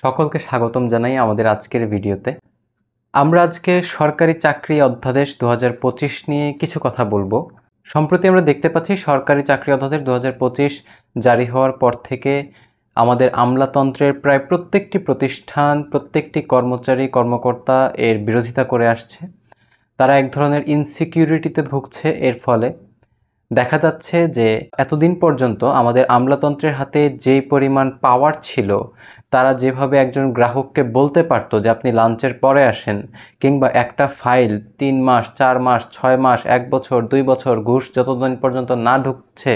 সকলকে স্বাগতম জানাই আমাদের আজকের ভিডিওতে। আমরা আজকে সরকারি চাকরি অধ্যাদেশ 2025 নিয়ে কিছু কথা বলবো। সম্প্রতি আমরা দেখতে পাচ্ছি সরকারি চাকরি অধ্যাদেশ 2025 জারি হওয়ার পর থেকে আমাদের আমলাতন্ত্রের প্রায় প্রত্যেকটি প্রতিষ্ঠান, প্রত্যেকটি কর্মচারী কর্মকর্তা এর বিরোধিতা করে আসছে। তারা এক ধরনের ইনসিকিউরিটিতে ভুগছে। এর ফলে দেখা যাচ্ছে যে এতদিন পর্যন্ত আমাদের আমলাতন্ত্রের হাতে যেই পরিমাণ পাওয়ার ছিল, তারা যেভাবে একজন গ্রাহককে বলতে পারতো যে আপনি লাঞ্চের পরে আসেন, কিংবা একটা ফাইল 3 মাস 4 মাস 6 মাস 1 বছর 2 বছর ঘুষ যতদিন পর্যন্ত না ঢুকছে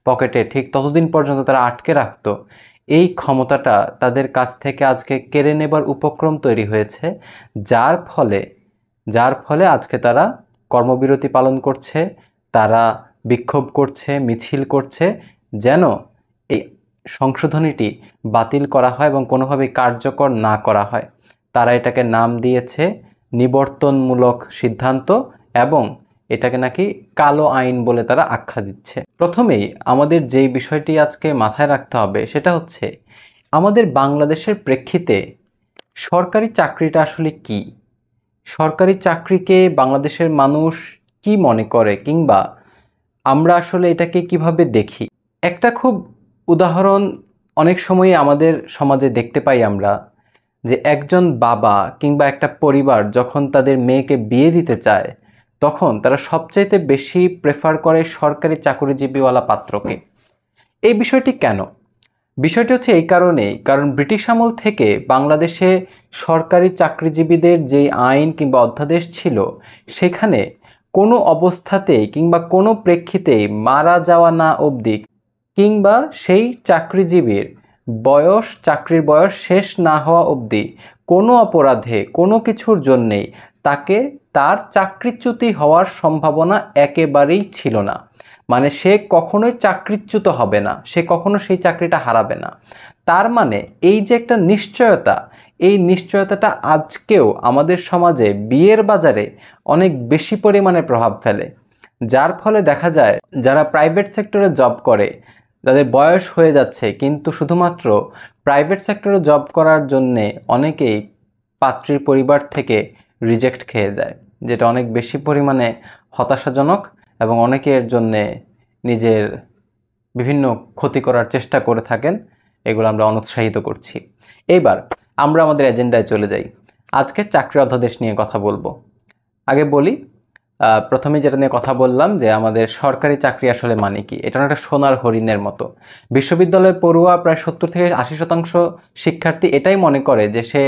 পকেটে ঠিক ততদিন পর্যন্ত তারা আটকে রাখতো, এই ক্ষমতাটা তাদের কাছ থেকে আজকে কেড়ে নেবার উপক্রম তৈরি হয়েছে। যার ফলে আজকে তারা কর্মবিরতি পালন করছে, তারা বিক্ষোভ করছে, মিছিল করছে, যেন এই সংশোধনীটি বাতিল করা হয় এবং কোনোভাবেই কার্যকর না করা হয়। তারা এটাকে নাম দিয়েছে নিবর্তনমূলক সিদ্ধান্ত এবং এটাকে নাকি কালো আইন বলে তারা আখ্যা দিচ্ছে। প্রথমেই আমাদের যেই বিষয়টি আজকে মাথায় রাখতে হবে সেটা হচ্ছে আমাদের বাংলাদেশের প্রেক্ষিতে সরকারি চাকরিটা আসলে কি, সরকারি চাকরিকে বাংলাদেশের মানুষ কি মনে করে, কিংবা আমরা আসলে এটাকে কিভাবে দেখি। একটা খুব উদাহরণ অনেক সময় আমাদের সমাজে দেখতে পাই আমরা, যে একজন বাবা কিংবা একটা পরিবার যখন তাদের মেয়েকে বিয়ে দিতে চায়, তখন তারা সবচাইতে বেশি প্রেফার করে সরকারি চাকরিজীবীওয়ালা পাত্রকে। এই বিষয়টি কেন? বিষয়টি হচ্ছে এই কারণেই, কারণ ব্রিটিশ আমল থেকে বাংলাদেশে সরকারি চাকরিজীবীদের যে আইন কিংবা অধ্যাদেশ ছিল, সেখানে কোনো অবস্থাতেই কিংবা কোনো প্রেক্ষিতেই মারা যাওয়া না অবধি, কিংবা সেই চাকরিজীবীর চাকরির বয়স শেষ না হওয়া অবধি কোনো অপরাধে কোনো কিছুর জন্যেই তার চাকরিচ্যুতি হওয়ার সম্ভাবনা একেবারেই ছিল না। মানে সে কখনোই চাকরিচ্যুত হবে না, সে কখনো সেই চাকরিটা হারাবে না। তার মানে এই যে একটা নিশ্চয়তা, এই নিশ্চয়তাটা আজকেও আমাদের সমাজে বিয়ের বাজারে অনেক বেশি পরিমাণে প্রভাব ফেলে। যার ফলে দেখা যায় যারা প্রাইভেট সেক্টরে জব করে, যাদের বয়স হয়ে যাচ্ছে, কিন্তু শুধুমাত্র প্রাইভেট সেক্টরে জব করার জন্যে অনেকেই পাত্রীর পরিবার থেকে রিজেক্ট খেয়ে যায়, যেটা অনেক বেশি পরিমাণে হতাশাজনক এবং অনেকের জন্যে নিজের বিভিন্ন ক্ষতি করার চেষ্টা করে থাকেন। এগুলো আমরা অনুৎসাহিত করছি। এইবার আমরা আমাদের এজেন্ডায় চলে যাই। আজকে চাকরি অধ্যাদেশ নিয়ে কথা বলবো। আগে বলি, প্রথমে যেটা নিয়ে কথা বললাম যে আমাদের সরকারি চাকরি আসলে মানে কি, এটা একটা সোনার হরিণের মতো। বিশ্ববিদ্যালয়ে পড়ুয়া প্রায় 70 থেকে 80% শিক্ষার্থী এটাই মনে করে যে সে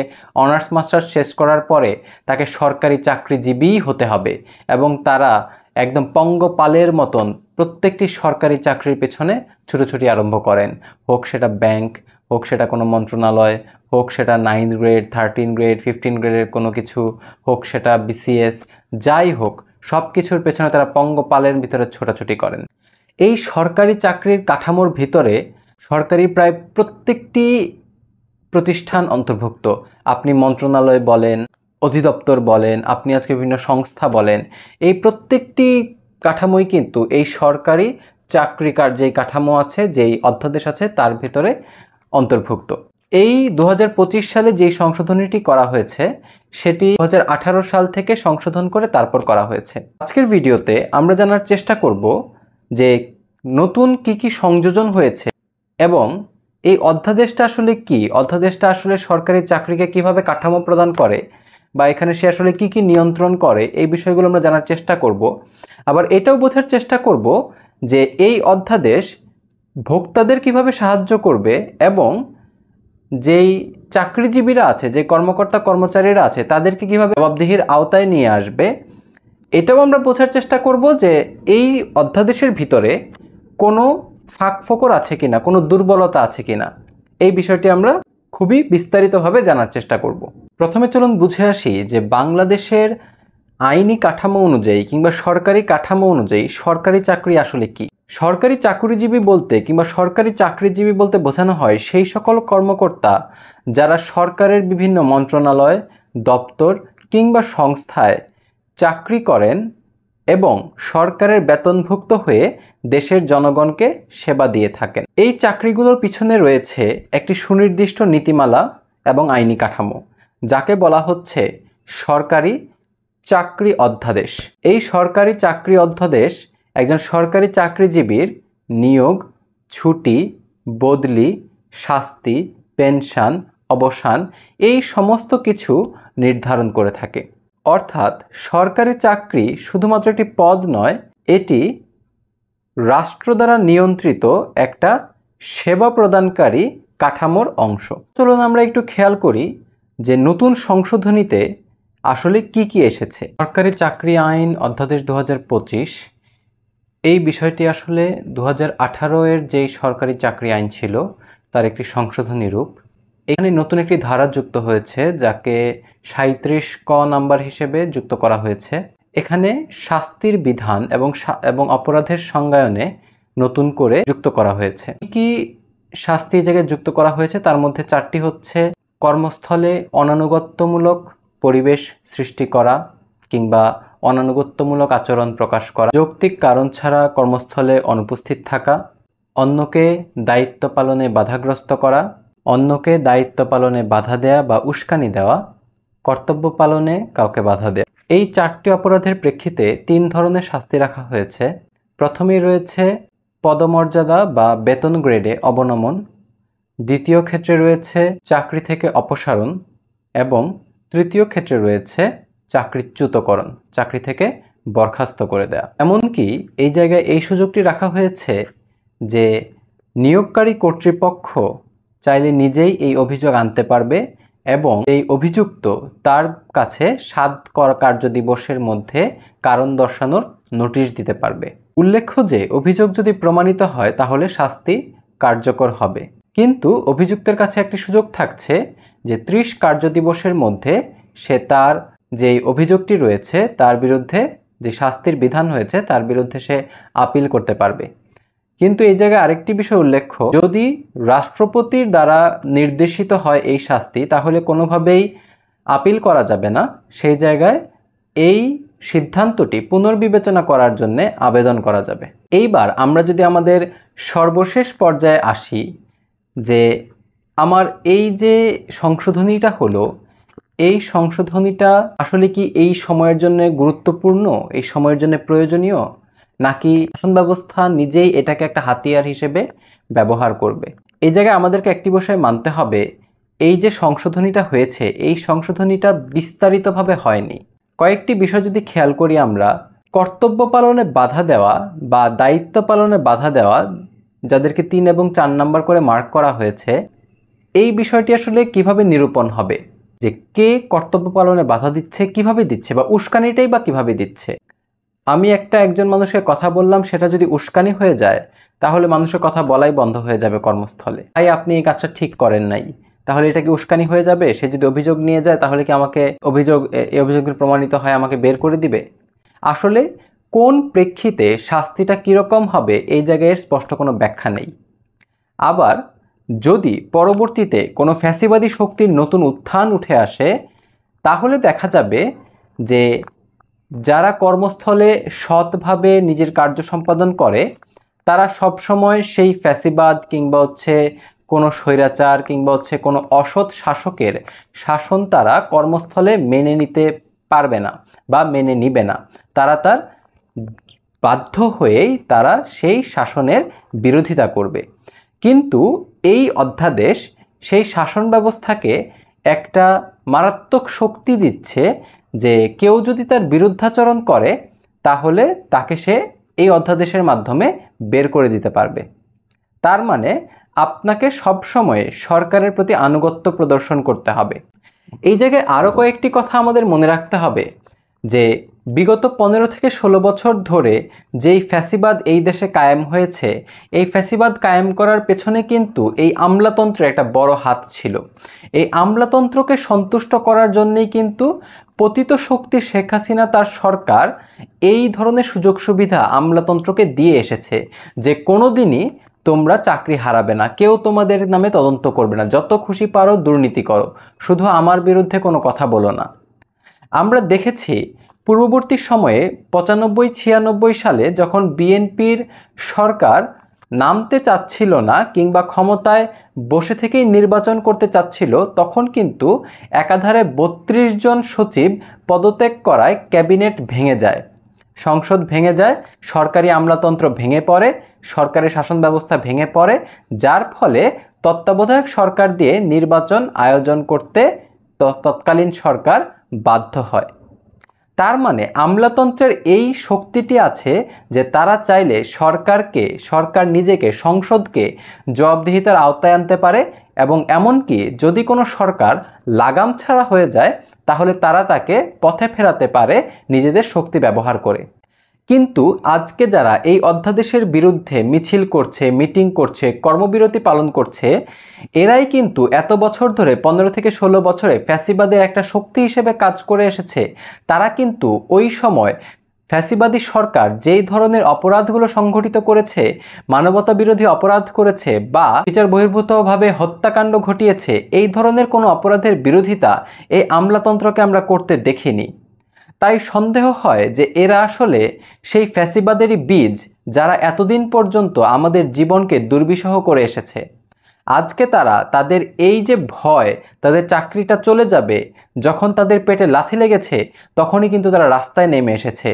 অনার্স মাস্টার্স শেষ করার পরে তাকে সরকারি চাকরিজীবীই হতে হবে, এবং তারা একদম পঙ্গপালের মতন প্রত্যেকটি সরকারি চাকরির পেছনে ছুটোছুটি আরম্ভ করেন। হোক সেটা ব্যাংক, হোক সেটা কোনো মন্ত্রণালয়, হোক সেটা 9 গ্রেড 13 গ্রেড 15 গ্রেডের কোনো কিছু, হোক সেটা বিসিএস, যাই হোক সব কিছুর পেছনে তারা পঙ্গপালের ভিতরে ছোটাছুটি করেন। এই সরকারি চাকরির কাঠামোর ভিতরে সরকারি প্রায় প্রত্যেকটি প্রতিষ্ঠান অন্তর্ভুক্ত। আপনি মন্ত্রণালয় বলেন, অধিদপ্তর বলেন, আপনি আজকে বিভিন্ন সংস্থা বলেন, এই প্রত্যেকটি কাঠামোই কিন্তু এই সরকারি চাকরির যেই কাঠামো আছে, যেই অধ্যাদেশ আছে, তার ভিতরে অন্তর্ভুক্ত। এই 2025 সালে যেই সংশোধনীটি করা হয়েছে সেটি 2018 সাল থেকে সংশোধন করে তারপর করা হয়েছে। আজকের ভিডিওতে আমরা জানার চেষ্টা করব যে নতুন কি সংযোজন হয়েছে এবং এই অধ্যাদেশটা আসলে কি, অধ্যাদেশটা আসলে সরকারি চাকরিকে কিভাবে কাঠামো প্রদান করে, বা এখানে সে আসলে কি নিয়ন্ত্রণ করে, এই বিষয়গুলো আমরা জানার চেষ্টা করব। আবার এটাও বোঝার চেষ্টা করব যে এই অধ্যাদেশ ভোক্তাদের কিভাবে সাহায্য করবে এবং যেই চাকরিজীবীরা আছে, যে কর্মকর্তা কর্মচারীরা আছে, তাদেরকে কিভাবে জবাবদিহির আওতায় নিয়ে আসবে। এটাও আমরা বোঝার চেষ্টা করব যে এই অধ্যাদেশের ভিতরে কোনো ফাঁকফোকর আছে কিনা, কোনো দুর্বলতা আছে কিনা। এই বিষয়টি আমরা খুবই বিস্তারিতভাবে জানার চেষ্টা করব। প্রথমে চলুন বুঝে আসি যে বাংলাদেশের আইনি কাঠামো অনুযায়ী কিংবা সরকারি কাঠামো অনুযায়ী সরকারি চাকরি আসলে কি। সরকারি চাকরিজীবী বলতে কিংবা সরকারি চাকরিজীবী বলতে বোঝানো হয় সেই সকল কর্মকর্তা যারা সরকারের বিভিন্ন মন্ত্রণালয়, দপ্তর কিংবা সংস্থায় চাকরি করেন এবং সরকারের বেতনভুক্ত হয়ে দেশের জনগণকে সেবা দিয়ে থাকেন। এই চাকরিগুলোর পিছনে রয়েছে একটি সুনির্দিষ্ট নীতিমালা এবং আইনি কাঠামো, যাকে বলা হচ্ছে সরকারি চাকরি অধ্যাদেশ। এই সরকারি চাকরি অধ্যাদেশ একজন সরকারি চাকরিজীবীর নিয়োগ, ছুটি, বদলি, শাস্তি, পেনশন, অবসান এই সমস্ত কিছু নির্ধারণ করে থাকে। অর্থাৎ সরকারি চাকরি শুধুমাত্র একটি পদ নয়, এটি রাষ্ট্র দ্বারা নিয়ন্ত্রিত একটা সেবা প্রদানকারী কাঠামোর অংশ। চলুন আমরা একটু খেয়াল করি যে নতুন সংশোধনীতে আসলে কি কি এসেছে। সরকারি চাকরি আইন অধ্যাদেশ 2025, এই বিষয়টি আসলে 2018 যেই সরকারি চাকরি আইন ছিল তার একটি সংশোধনী রূপ। এখানে নতুন একটি ধারা যুক্ত হয়েছে, যাকে 37 ক নাম্বার হিসেবে যুক্ত করা হয়েছে। এখানে শাস্তির বিধান এবং অপরাধের সংজ্ঞায়নে নতুন করে যুক্ত করা হয়েছে। কি শাস্তি জায়গায় যুক্ত করা হয়েছে তার মধ্যে 4টি হচ্ছে কর্মস্থলে অনানুগত্যমূলক পরিবেশ সৃষ্টি করা কিংবা অনানুগত্যমূলক আচরণ প্রকাশ করা, যৌক্তিক কারণ ছাড়া কর্মস্থলে অনুপস্থিত থাকা, অন্যকে দায়িত্ব পালনে বাধাগ্রস্ত করা, অন্যকে দায়িত্ব পালনে বাধা দেয়া বা উস্কানি দেওয়া, কর্তব্য পালনে কাউকে বাধা দেয়া। এই 4টি অপরাধের প্রেক্ষিতে 3 ধরনের শাস্তি রাখা হয়েছে। প্রথমেই রয়েছে পদমর্যাদা বা বেতন গ্রেডে অবনমন, দ্বিতীয় ক্ষেত্রে রয়েছে চাকরি থেকে অপসারণ এবং তৃতীয় ক্ষেত্রে রয়েছে চাকরিচ্যুতকরণ, চাকরি থেকে বরখাস্ত করে দেয়া। এমনকি এই জায়গায় এই সুযোগটি রাখা হয়েছে যে নিয়োগকারী কর্তৃপক্ষ চাইলে নিজেই এই অভিযোগ আনতে পারবে এবং এই অভিযুক্ত তার কাছে 7 কার্যদিবসের মধ্যে কারণ দর্শানোর নোটিশ দিতে পারবে। উল্লেখ্য যে অভিযোগ যদি প্রমাণিত হয় তাহলে শাস্তি কার্যকর হবে, কিন্তু অভিযুক্তের কাছে একটি সুযোগ থাকছে যে 30 কার্যদিবসের মধ্যে সে তার যে অভিযোগটি রয়েছে তার বিরুদ্ধে যে শাস্তির বিধান হয়েছে তার বিরুদ্ধে সে আপিল করতে পারবে। কিন্তু এই জায়গায় আরেকটি বিষয় উল্লেখ্য, যদি রাষ্ট্রপতির দ্বারা নির্দেশিত হয় এই শাস্তি তাহলে কোনোভাবেই আপিল করা যাবে না। সেই জায়গায় এই সিদ্ধান্তটি পুনর্বিবেচনা করার জন্য আবেদন করা যাবে। এইবার আমরা যদি আমাদের সর্বশেষ পর্যায়ে আসি যে আমার এই যে সংশোধনীটা হলো, এই সংশোধনীটা আসলে কি এই সময়ের জন্য গুরুত্বপূর্ণ, এই সময়ের জন্য প্রয়োজনীয়, নাকি শাসন ব্যবস্থা নিজেই এটাকে একটা হাতিয়ার হিসেবে ব্যবহার করবে? এই জায়গায় আমাদেরকে একটি বিষয় মানতে হবে, এই যে সংশোধনীটা হয়েছে এই সংশোধনীটা বিস্তারিতভাবে হয়নি। কয়েকটি বিষয় যদি খেয়াল করি আমরা, কর্তব্য পালনে বাধা দেওয়া বা দায়িত্ব পালনে বাধা দেওয়া, যাদেরকে 3 এবং 4 নাম্বার করে মার্ক করা হয়েছে, এই বিষয়টি আসলে কিভাবে নিরূপণ হবে যে কে কর্তব্য পালনে বাধা দিচ্ছে, কিভাবে দিচ্ছে, বা উস্কানিটাই বা কিভাবে দিচ্ছে। আমি একজন মানুষের কথা বললাম, সেটা যদি উস্কানি হয়ে যায় তাহলে মানুষের কথা বলাই বন্ধ হয়ে যাবে কর্মস্থলে। তাই আপনি এই কাজটা ঠিক করেন নাই, তাহলে এটা কি উস্কানি হয়ে যাবে? সে যদি অভিযোগ নিয়ে যায় তাহলে কি আমাকে এই অভিযোগের প্রমাণিত হয় আমাকে বের করে দিবে? আসলে কোন প্রেক্ষিতে শাস্তিটা কীরকম হবে এই জায়গায় স্পষ্ট কোনো ব্যাখ্যা নেই। আবার যদি পরবর্তীতে কোনো ফ্যাসিবাদী শক্তির নতুন উত্থান উঠে আসে তাহলে দেখা যাবে যে যারা কর্মস্থলে সৎভাবে নিজের কার্য সম্পাদন করে তারা সবসময় সেই ফ্যাসিবাদ কিংবা কোনো স্বৈরাচার কিংবা কোনো অসৎ শাসকের শাসন তারা কর্মস্থলে মেনে নিতে পারবে না বা মেনে নিবে না। তারা তার বাধ্য হয়েই তারা সেই শাসনের বিরোধিতা করবে। কিন্তু এই অধ্যাদেশ সেই শাসন ব্যবস্থাকে একটা মারাত্মক শক্তি দিচ্ছে যে কেউ যদি তার বিরুদ্ধাচরণ করে তাহলে তাকে সে এই অধ্যাদেশের মাধ্যমে বের করে দিতে পারবে। তার মানে আপনাকে সবসময় সরকারের প্রতি আনুগত্য প্রদর্শন করতে হবে। এই জায়গায় আরও কয়েকটি কথা আমাদের মনে রাখতে হবে যে বিগত 15 থেকে 16 বছর ধরে যেই ফ্যাসিবাদ এই দেশে কায়েম হয়েছে, এই ফ্যাসিবাদ কায়েম করার পেছনে কিন্তু এই আমলাতন্ত্রের একটা বড় হাত ছিল। এই আমলাতন্ত্রকে সন্তুষ্ট করার জন্যই কিন্তু পতিত শক্তি শেখ হাসিনা তার সরকার এই ধরনের সুযোগ সুবিধা আমলাতন্ত্রকে দিয়ে এসেছে যে কোনো দিনই তোমরা চাকরি হারাবে না, কেউ তোমাদের নামে তদন্ত করবে না, যত খুশি পারো দুর্নীতি করো, শুধু আমার বিরুদ্ধে কোনো কথা বলো না। আমরা দেখেছি পূর্ববর্তী সময়ে 95-96 সালে যখন বিএনপির সরকার নামতে চাচ্ছিল না কিংবা ক্ষমতায় বসে থেকেই নির্বাচন করতে চাচ্ছিল, তখন কিন্তু একাধারে 32 জন সচিব পদত্যাগ করায় ক্যাবিনেট ভেঙে যায়, সংসদ ভেঙে যায়, সরকারি আমলাতন্ত্র ভেঙে পড়ে, সরকারি শাসন ব্যবস্থা ভেঙে পড়ে, যার ফলে তত্ত্বাবধায়ক সরকার দিয়ে নির্বাচন আয়োজন করতে তৎকালীন সরকার বাধ্য হয়। তার মানে আমলাতন্ত্রের এই শক্তিটি আছে যে তারা চাইলে সরকার নিজেকে, সংসদকে জবাবদিহিতার আওতায় আনতে পারে, এবং এমনকি যদি কোনো সরকার লাগাম ছাড়া হয়ে যায় তাহলে তারা তাকে পথে ফেরাতে পারে নিজেদের শক্তি ব্যবহার করে। কিন্তু আজকে যারা এই অধ্যাদেশের বিরুদ্ধে মিছিল করছে, মিটিং করছে, কর্মবিরতি পালন করছে, এরাই কিন্তু এত বছর ধরে 15 থেকে 16 বছরে ফ্যাসিবাদের একটা শক্তি হিসেবে কাজ করে এসেছে। তারা কিন্তু ওই সময় ফ্যাসিবাদী সরকার যেই ধরনের অপরাধগুলো সংঘটিত করেছে, মানবতা বিরোধী অপরাধ করেছে বা বিচার বহির্ভূতভাবে হত্যাকাণ্ড ঘটিয়েছে, এই ধরনের কোনো অপরাধের বিরোধিতা এই আমলাতন্ত্রকে আমরা করতে দেখিনি। তাই সন্দেহ হয় যে এরা আসলে সেই ফ্যাসিবাদেরই বীজ, যারা এতদিন পর্যন্ত আমাদের জীবনকে দুর্বিষহ করে এসেছে। আজকে তাদের এই যে ভয়, তাদের চাকরিটা চলে যাবে, যখন তাদের পেটে লাথি লেগেছে তখনই কিন্তু তারা রাস্তায় নেমে এসেছে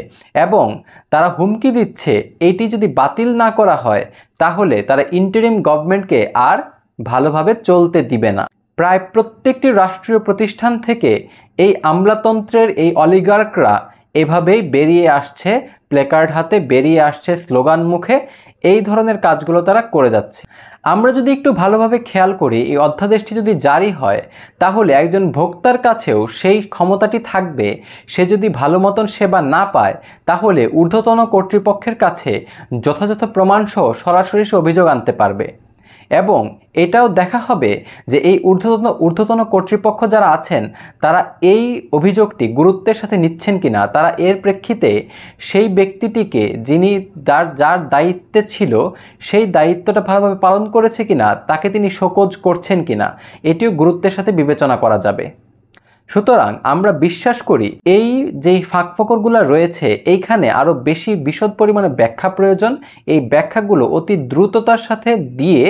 এবং তারা হুমকি দিচ্ছে এইটি যদি বাতিল না করা হয় তাহলে তারা ইন্টারিম গভর্নমেন্টকে আর ভালোভাবে চলতে দিবে না। প্রায় প্রত্যেকটি রাষ্ট্রীয় প্রতিষ্ঠান থেকে এই আমলাতন্ত্রের এই অলিগার্করা এভাবেই বেরিয়ে আসছে, প্লেকার্ড হাতে বেরিয়ে আসছে, স্লোগান মুখে এই ধরনের কাজগুলো তারা করে যাচ্ছে। আমরা যদি একটু ভালোভাবে খেয়াল করি, এই অধ্যাদেশটি যদি জারি হয় তাহলে একজন ভোক্তার কাছেও সেই ক্ষমতাটি থাকবে, সে যদি ভালো মতন সেবা না পায় তাহলে ঊর্ধ্বতন কর্তৃপক্ষের কাছে যথাযথ প্রমাণসহ সরাসরি সে অভিযোগ আনতে পারবে। এবং এটাও দেখা হবে যে এই ঊর্ধ্বতন কর্তৃপক্ষ যারা আছেন তারা এই অভিযোগটি গুরুত্বের সাথে নিচ্ছেন কিনা, তারা এর প্রেক্ষিতে সেই ব্যক্তিটিকে যিনি যার দায়িত্বে ছিল সেই দায়িত্বটা ভালোভাবে পালন করেছে কিনা, তাকে তিনি শোকজ করছেন কিনা, এটিও গুরুত্বের সাথে বিবেচনা করা যাবে। সুতরাং আমরা বিশ্বাস করি এই যেই ফাঁকফোকরগুলো রয়েছে এইখানে আরও বেশি বিশদ পরিমাণে ব্যাখ্যা প্রয়োজন। এই ব্যাখ্যাগুলো অতি দ্রুততার সাথে দিয়ে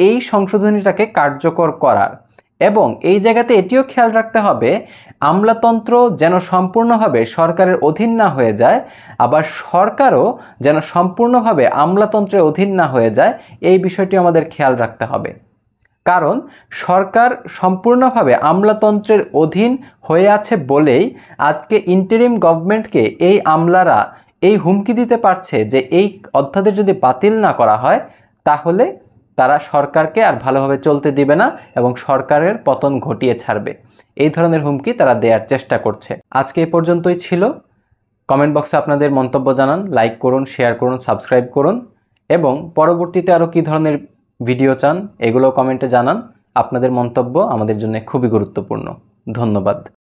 এই সংশোধনীটাকে কার্যকর করার, এবং এই জায়গাতে এটিও খেয়াল রাখতে হবে আমলাতন্ত্র যেন সম্পূর্ণভাবে সরকারের অধীন না হয়ে যায়, আবার সরকারও যেন সম্পূর্ণভাবে আমলাতন্ত্রের অধীন না হয়ে যায়, এই বিষয়টি আমাদের খেয়াল রাখতে হবে। কারণ সরকার সম্পূর্ণভাবে আমলাতন্ত্রের অধীন হয়ে আছে বলেই আজকে ইন্টারিম গভর্নমেন্টকে এই আমলারা এই হুমকি দিতে পারছে যে এই অধ্যাদেশ যদি বাতিল না করা হয় তাহলে তারা সরকারকে আর ভালোভাবে চলতে দিবে না এবং সরকারের পতন ঘটিয়ে ছাড়বে। এই ধরনের হুমকি তারা দেওয়ার চেষ্টা করছে। আজকে এই পর্যন্তই ছিল। কমেন্ট বক্সে আপনাদের মন্তব্য জানান, লাইক করুন, শেয়ার করুন, সাবস্ক্রাইব করুন, এবং পরবর্তীতে আরও কী ধরনের ভিডিও চান এগুলো কমেন্টে জানান। আপনাদের মন্তব্য আমাদের জন্য খুবই গুরুত্বপূর্ণ। ধন্যবাদ।